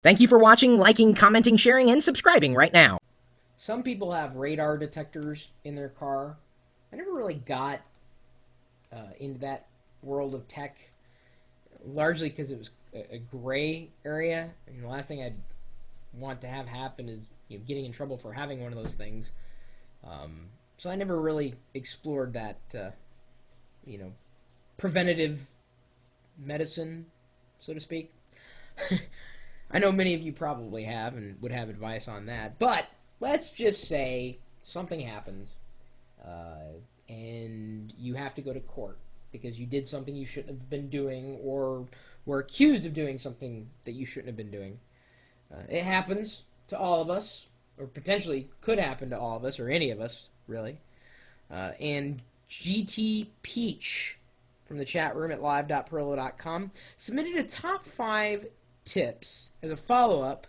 Thank you for watching, liking, commenting, sharing, and subscribing right now. Some people have radar detectors in their car. I never really got into that world of tech, largely because it was a gray area. And the last thing I'd want to have happen is getting in trouble for having one of those things. So I never really explored that, you know, preventative medicine, so to speak. I know many of you probably have and would have advice on that, but let's just say something happens and you have to go to court because you did something you shouldn't have been doing or were accused of doing something that you shouldn't have been doing. It happens to all of us, or potentially could happen to all of us, or any of us, really. And GT Peach from the chat room at live.pirillo.com submitted a top 5 tips as a follow-up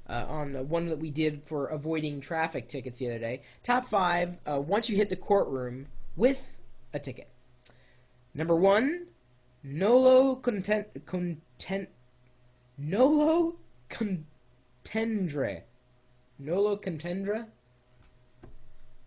on the one that we did for avoiding traffic tickets the other day. Top 5 once you hit the courtroom with a ticket. Number 1, nolo contendere. Nolo contendere? It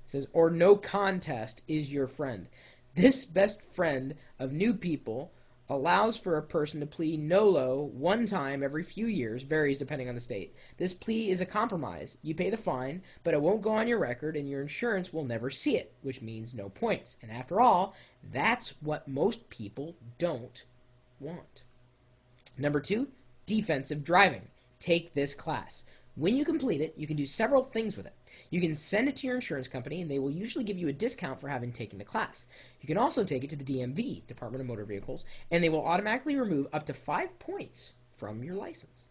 says, or no contest is your friend. This best friend of new people allows for a person to plead nolo one time every few years, varies depending on the state. This plea is a compromise. You pay the fine, but it won't go on your record, and your insurance will never see it, which means no points. And after all, that's what most people don't want. Number 2, defensive driving. Take this class. When you complete it, you can do several things with it. You can send it to your insurance company, and they will usually give you a discount for having taken the class. You can also take it to the DMV, Department of Motor Vehicles, and they will automatically remove up to 5 points from your license.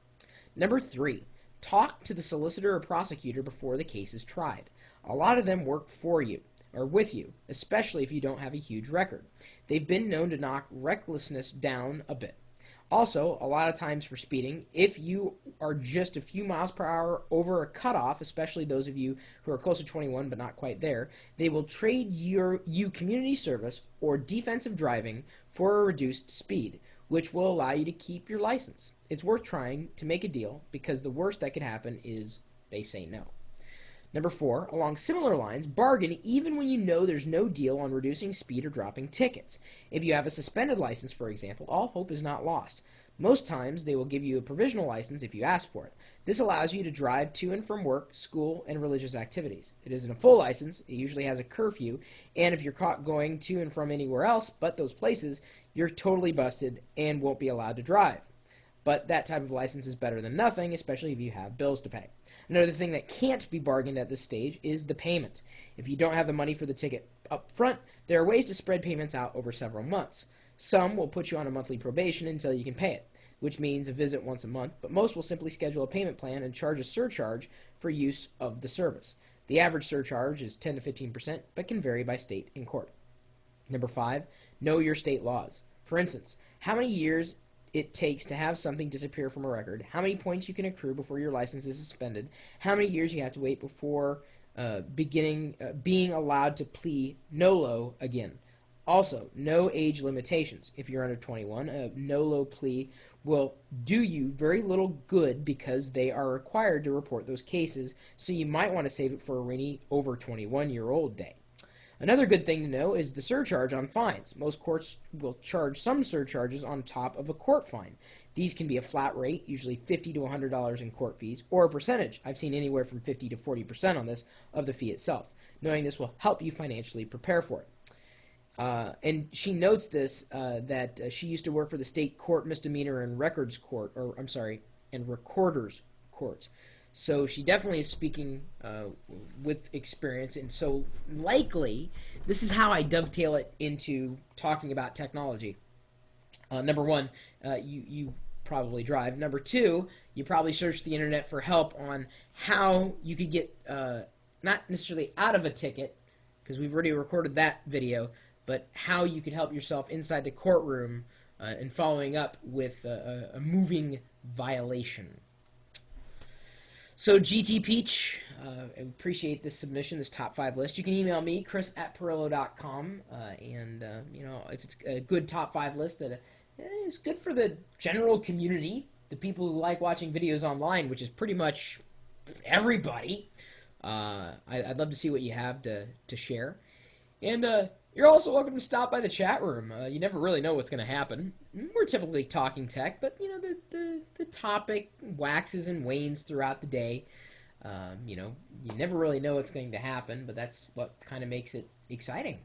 Number 3, talk to the solicitor or prosecutor before the case is tried. A lot of them work for you, or with you, especially if you don't have a huge record. They've been known to knock recklessness down a bit. Also, a lot of times for speeding, if you are just a few miles per hour over a cutoff, especially those of you who are close to 21 but not quite there, they will trade you community service or defensive driving for a reduced speed, which will allow you to keep your license. It's worth trying to make a deal because the worst that could happen is they say no. Number 4, along similar lines, bargain even when you know there's no deal on reducing speed or dropping tickets. If you have a suspended license, for example, all hope is not lost. Most times, they will give you a provisional license if you ask for it. This allows you to drive to and from work, school, and religious activities. It isn't a full license. It usually has a curfew, and if you're caught going to and from anywhere else but those places, you're totally busted and won't be allowed to drive. But that type of license is better than nothing, especially if you have bills to pay. Another thing that can't be bargained at this stage is the payment. If you don't have the money for the ticket up front, there are ways to spread payments out over several months. Some will put you on a monthly probation until you can pay it, which means a visit once a month, but most will simply schedule a payment plan and charge a surcharge for use of the service. The average surcharge is 10 to 15%, but can vary by state and court. Number 5, know your state laws. For instance, how many years it takes to have something disappear from a record, how many points you can accrue before your license is suspended, how many years you have to wait before being allowed to plea nolo again. Also, no age limitations. If you're under 21, a nolo plea will do you very little good because they are required to report those cases, so you might want to save it for a rainy over 21-year-old day. Another good thing to know is the surcharge on fines. Most courts will charge some surcharges on top of a court fine. These can be a flat rate, usually $50 to $100 in court fees, or a percentage. I've seen anywhere from 50 to 40% on this of the fee itself. Knowing this will help you financially prepare for it. And she notes this, that she used to work for the state court misdemeanor and records court, or I'm sorry, and recorders court. So she definitely is speaking with experience, and so likely this is how I dovetail it into talking about technology. Number 1, you probably drive. Number 2, you probably search the internet for help on how you could get not necessarily out of a ticket, because we've already recorded that video, but how you could help yourself inside the courtroom and following up with a moving violation. So GT Peach, I appreciate this submission, this top 5 list. You can email me, chris@pirillo.com, and if it's a good top 5 list that is good for the general community, the people who like watching videos online, which is pretty much everybody. I'd love to see what you have to share. And you're also welcome to stop by the chat room. You never really know what's going to happen. We're typically talking tech, but the topic waxes and wanes throughout the day. You never really know what's going to happen, but that's what kind of makes it exciting.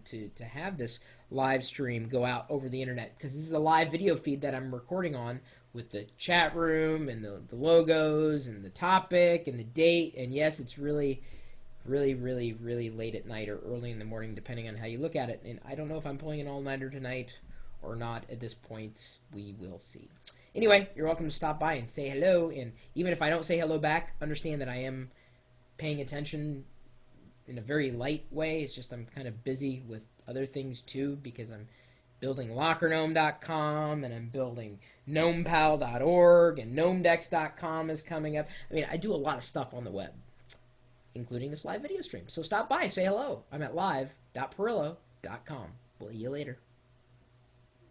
To have this live stream go out over the internet, because this is a live video feed that I'm recording on with the chat room and the logos and the topic and the date. And yes, it's really late at night or early in the morning, depending on how you look at it. And I don't know if I'm pulling an all-nighter tonight or not at this point. We will see. Anyway, you're welcome to stop by and say hello. And even if I don't say hello back, understand that I am paying attention in a very light way. It's just I'm kind of busy with other things too, because I'm building lockergnome.com and I'm building gnomepal.org, and gnomedex.com is coming up. I mean, I do a lot of stuff on the web, including this live video stream. So stop by, say hello. I'm at live.pirillo.com. We'll see you later.